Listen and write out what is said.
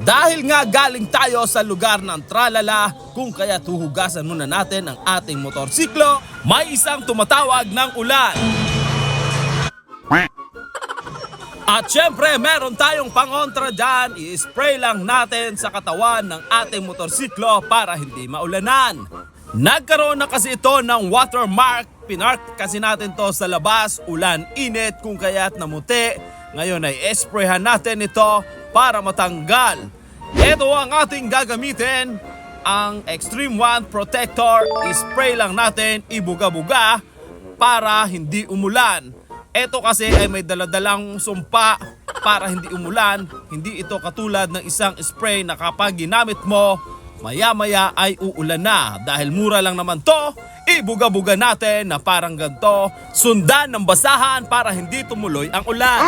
Dahil nga galing tayo sa lugar ng tralala, kung kaya tuhugasan muna natin ang ating motorsiklo, may isang tumatawag ng ulan. At syempre meron tayong pangontra dyan, i-spray lang natin sa katawan ng ating motorsiklo para hindi maulanan. Nagkaroon na kasi ito ng watermark, pinark kasi natin to sa labas, ulan, init, kung kaya't namuti. Ngayon ay sprayhan natin ito para matanggal. Ito ang ating gagamitin, ang Extreme One Protector, i-spray lang natin, ibuga-buga para hindi umulan. Ito kasi ay may daladalang sumpa para hindi umulan. Hindi ito katulad ng isang spray na kapag ginamit mo, maya-maya ay uulan na. Dahil mura lang naman to, ibuga-buga natin na parang ganito. Sundan ng basahan para hindi tumuloy ang ulan.